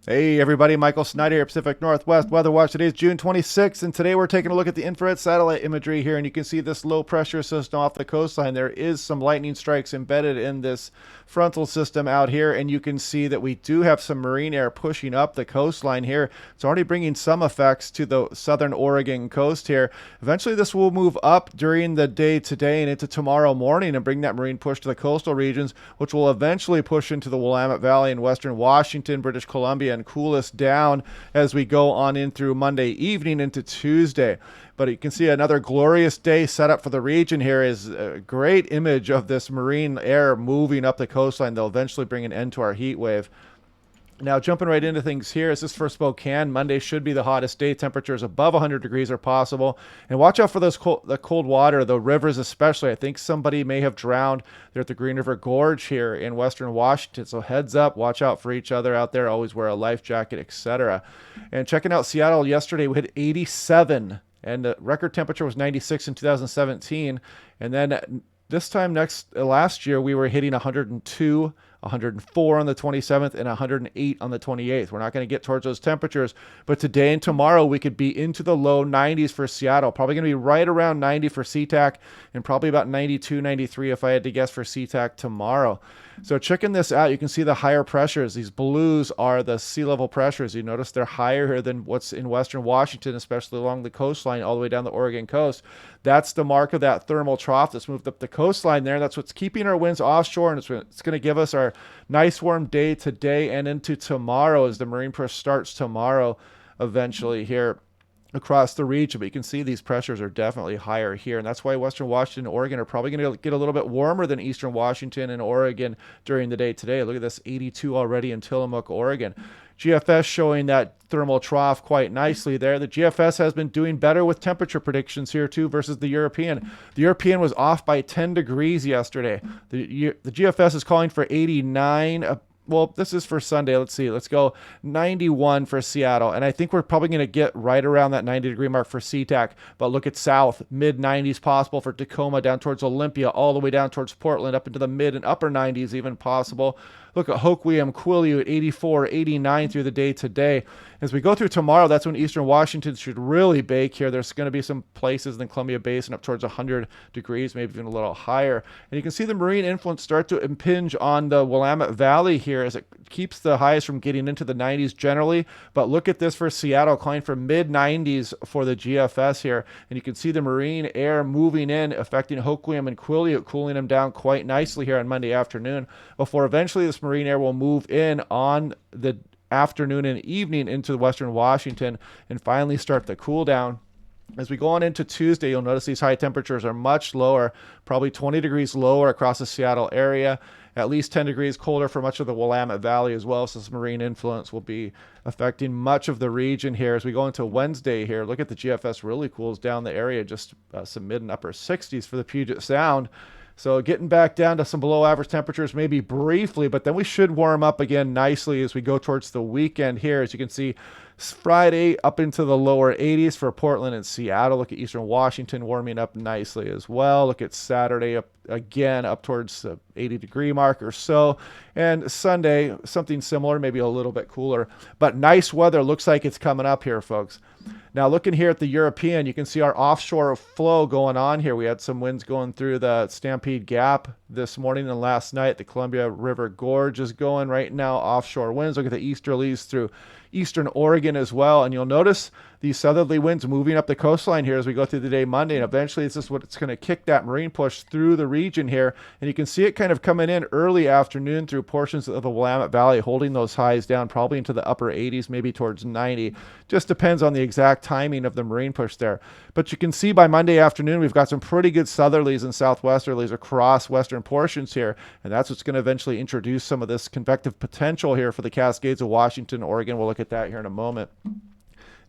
Hey everybody, Michael Snyder here, Pacific Northwest Weather Watch. Today is June 26th, and today we're taking a look at the infrared satellite imagery here, and you can see this low pressure system off the coastline. There is some lightning strikes embedded in this frontal system out here, and you can see that we do have some marine air pushing up the coastline here. It's already bringing some effects to the southern Oregon coast here. Eventually this will move up during the day today and into tomorrow morning and bring that marine push to the coastal regions, which will eventually push into the Willamette Valley in western Washington, British Columbia, and cool us down as we go on in through Monday evening into Tuesday. But you can see another glorious day set up for the region here is a great image of this marine air moving up the coastline. They'll eventually bring an end to our heat wave. Now, jumping right into things here, is this for Spokane? Monday should be the hottest day. Temperatures above 100 degrees are possible. And watch out for the cold water, the rivers especially. I think somebody may have drowned there at the Green River Gorge here in western Washington. So heads up, watch out for each other out there. Always wear a life jacket, etc. And checking out Seattle yesterday, we hit 87. And the record temperature was 96 in 2017. And then this time last year, we were hitting 102, 104 on the 27th, and 108 on the 28th. We're not going to get towards those temperatures, but today and tomorrow we could be into the low 90s for Seattle. Probably going to be right around 90 for SeaTac, and probably about 92, 93 if I had to guess for SeaTac tomorrow. So checking this out, you can see the higher pressures. These blues are the sea level pressures. You notice they're higher here than what's in western Washington, especially along the coastline all the way down the Oregon coast. That's the mark of that thermal trough that's moved up the coastline there. That's what's keeping our winds offshore, and it's going to give us our nice warm day today and into tomorrow as the marine push starts tomorrow eventually here across the region. But you can see these pressures are definitely higher here, and that's why western Washington and Oregon are probably going to get a little bit warmer than eastern Washington and Oregon during the day today. Look at this, 82 already in Tillamook, Oregon. GFS showing that thermal trough quite nicely there. The GFS has been doing better with temperature predictions here too versus the European. The European was off by 10 degrees yesterday. The GFS is calling for 89. Well, this is for Sunday. Let's see. Let's go 91 for Seattle. And I think we're probably going to get right around that 90-degree mark for SeaTac. But look at south, mid-90s possible for Tacoma, down towards Olympia, all the way down towards Portland, up into the mid and upper 90s even possible. Look at Hoquiam, Quileute at 84, 89 through the day today. As we go through tomorrow, that's when eastern Washington should really bake here. There's going to be some places in the Columbia Basin up towards 100 degrees, maybe even a little higher. And you can see the marine influence start to impinge on the Willamette Valley here as it keeps the highs from getting into the 90s generally. But look at this for Seattle, calling for mid-90s for the GFS here. And you can see the marine air moving in, affecting Hoquiam and Quileute, cooling them down quite nicely here on Monday afternoon, before eventually this marine air will move in on the afternoon and evening into western Washington and finally start the cool down. As we go on into Tuesday, you'll notice these high temperatures are much lower, probably 20 degrees lower across the Seattle area, at least 10 degrees colder for much of the Willamette Valley as well. So this marine influence will be affecting much of the region here. As we go into Wednesday here, look at the GFS really cools down the area, just some mid and upper 60s for the Puget Sound. So getting back down to some below average temperatures maybe briefly, but then we should warm up again nicely as we go towards the weekend here. As you can see, Friday up into the lower 80s for Portland and Seattle. Look at eastern Washington warming up nicely as well. Look at Saturday up again up towards the 80-degree mark or so. And Sunday, something similar, maybe a little bit cooler. But nice weather looks like it's coming up here, folks. Now, looking here at the European, you can see our offshore flow going on here. We had some winds going through the Stampede Gap this morning and last night. The Columbia River Gorge is going right now, offshore winds. Look at the easterlies through eastern Oregon as well. And you'll notice these southerly winds moving up the coastline here as we go through the day Monday. And eventually, this is what's going to kick that marine push through the region here. And you can see it kind of coming in early afternoon through portions of the Willamette Valley, holding those highs down probably into the upper 80s, maybe towards 90. Just depends on the exact timing of the marine push there. But you can see by Monday afternoon, we've got some pretty good southerlies and southwesterlies across western portions here. And that's what's going to eventually introduce some of this convective potential here for the Cascades of Washington, Oregon. We'll look at that here in a moment.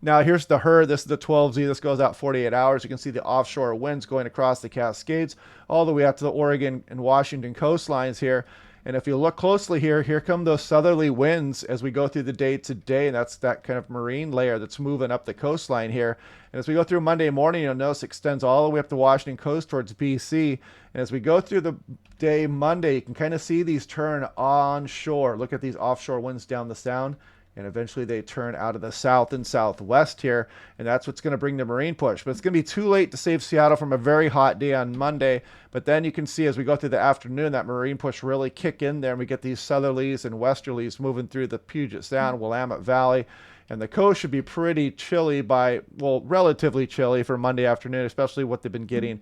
Now, here's the HER. This is the 12Z. This goes out 48 hours. You can see the offshore winds going across the Cascades all the way out to the Oregon and Washington coastlines here. And if you look closely here, here come those southerly winds as we go through the day today. And that's that kind of marine layer that's moving up the coastline here. And as we go through Monday morning, you'll notice it extends all the way up the Washington coast towards BC. And as we go through the day Monday, you can kind of see these turn onshore. Look at these offshore winds down the sound. and eventually they turn out of the south and southwest here, and that's what's going to bring the marine push. But it's going to be too late to save Seattle from a very hot day on Monday. But then you can see as we go through the afternoon, that marine push really kick in there, and we get these southerlies and westerlies moving through the Puget Sound, Willamette Valley. And the coast should be pretty chilly well, relatively chilly for Monday afternoon, especially what they've been getting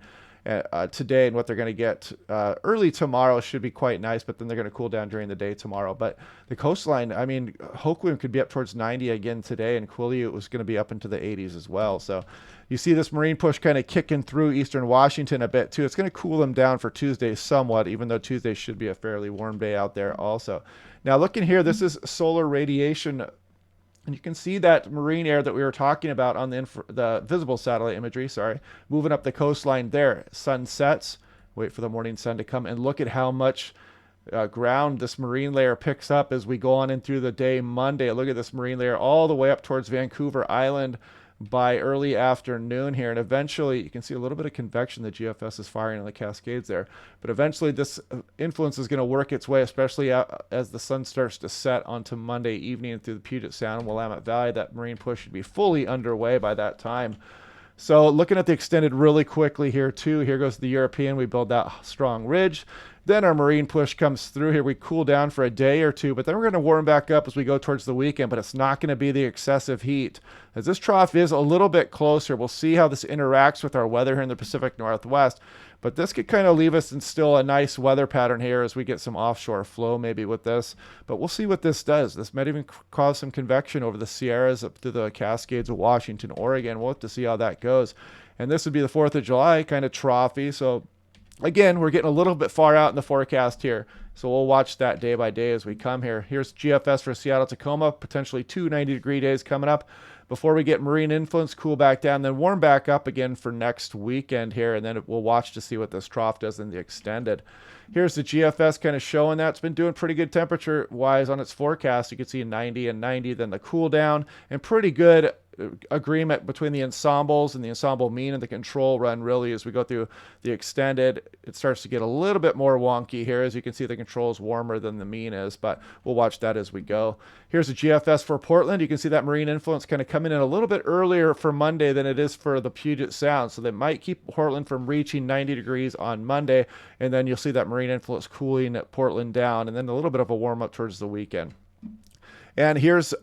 today, and what they're going to get early tomorrow should be quite nice, but then they're going to cool down during the day tomorrow. But the coastline, I mean, Hoquiam could be up towards 90 again today, and Quileute was going to be up into the 80s as well. So you see this marine push kind of kicking through eastern Washington a bit too. It's going to cool them down for Tuesday somewhat, even though Tuesday should be a fairly warm day out there also. Now looking here, this is solar radiation. And you can see that marine air that we were talking about on the visible satellite imagery, moving up the coastline there. Sun sets, wait for the morning sun to come, and look at how much ground this marine layer picks up as we go on in through the day Monday. Look at this marine layer all the way up towards Vancouver Island by early afternoon here, and eventually you can see a little bit of convection the GFS is firing on the Cascades there, but eventually this influence is going to work its way, especially as the sun starts to set onto Monday evening through the Puget Sound and Willamette Valley. That marine push should be fully underway by that time. So looking at the extended really quickly here too, here goes the European. We build that strong ridge. Then our marine push comes through here. We cool down for a day or two, but then we're going to warm back up as we go towards the weekend, but it's not going to be the excessive heat. As this trough is a little bit closer, we'll see how this interacts with our weather here in the Pacific Northwest, but this could kind of leave us in still a nice weather pattern here as we get some offshore flow maybe with this, but we'll see what this does. This might even cause some convection over the Sierras up to the Cascades of Washington, Oregon. We'll have to see how that goes. And this would be the 4th of July, kind of troughy, so again, we're getting a little bit far out in the forecast here, so we'll watch that day by day as we come here. Here's GFS for Seattle, Tacoma, potentially 2 90-degree days coming up before we get marine influence, cool back down, then warm back up again for next weekend here, and then we'll watch to see what this trough does in the extended. Here's the GFS kind of showing that it's been doing pretty good temperature-wise on its forecast. You can see 90 and 90, then the cool down, and pretty good agreement between the ensembles and the ensemble mean and the control run. Really, as we go through the extended, it starts to get a little bit more wonky here. As you can see, the control is warmer than the mean is, but we'll watch that as we go. Here's the GFS for Portland. You can see that marine influence kind of coming in a little bit earlier for Monday than it is for the Puget Sound, so they might keep Portland from reaching 90 degrees on Monday, and then you'll see that marine influence cooling Portland down, and then a little bit of a warm up towards the weekend. And here's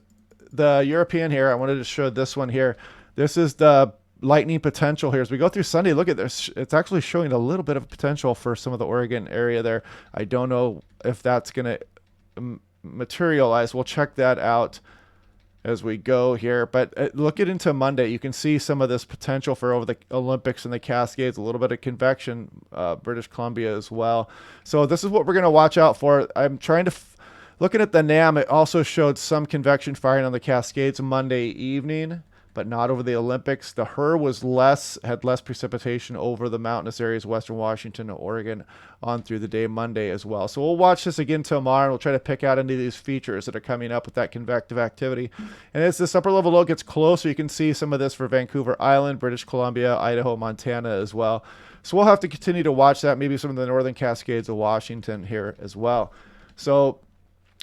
the European here. I wanted to show this one here. This is the lightning potential here. As we go through Sunday, look at this. It's actually showing a little bit of potential for some of the Oregon area there. I don't know if that's going to materialize. We'll check that out as we go here. But look into Monday. You can see some of this potential for over the Olympics and the Cascades, a little bit of convection, British Columbia as well. So this is what we're going to watch out for. I'm trying to looking at the NAM, it also showed some convection firing on the Cascades Monday evening, but not over the Olympics. The HRRR was had less precipitation over the mountainous areas, western Washington and Oregon, on through the day Monday as well. So we'll watch this again tomorrow, and we'll try to pick out any of these features that are coming up with that convective activity. And as this upper level low gets closer, you can see some of this for Vancouver Island, British Columbia, Idaho, Montana as well. So we'll have to continue to watch that, maybe some of the northern Cascades of Washington here as well. So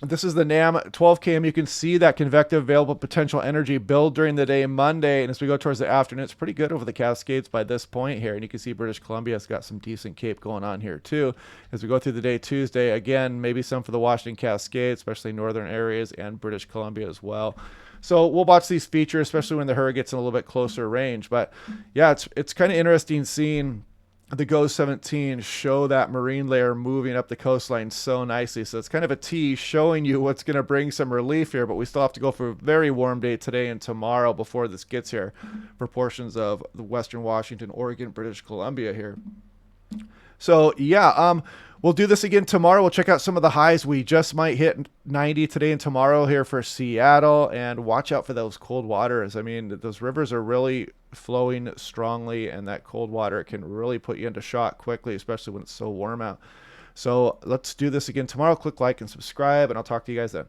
this is the NAM 12 km. You can see that convective available potential energy build during the day Monday, and as we go towards the afternoon, it's pretty good over the Cascades by this point here, and you can see British Columbia's got some decent cape going on here too. As we go through the day Tuesday, again, maybe some for the Washington Cascades, especially northern areas, and British Columbia as well. So we'll watch these features, especially when the HRRR gets in a little bit closer range. But yeah, it's kind of interesting seeing the GOES 17 show that marine layer moving up the coastline so nicely. So it's kind of a tease showing you what's going to bring some relief here, but we still have to go for a very warm day today and tomorrow before this gets here for portions of the western Washington, Oregon, British Columbia here. So yeah, we'll do this again tomorrow. We'll check out some of the highs. We just might hit 90 today and tomorrow here for Seattle, and watch out for those cold waters. I mean, those rivers are really flowing strongly, and that cold water can really put you into shock quickly, especially when it's so warm out. So let's do this again tomorrow. Click like and subscribe, and I'll talk to you guys then.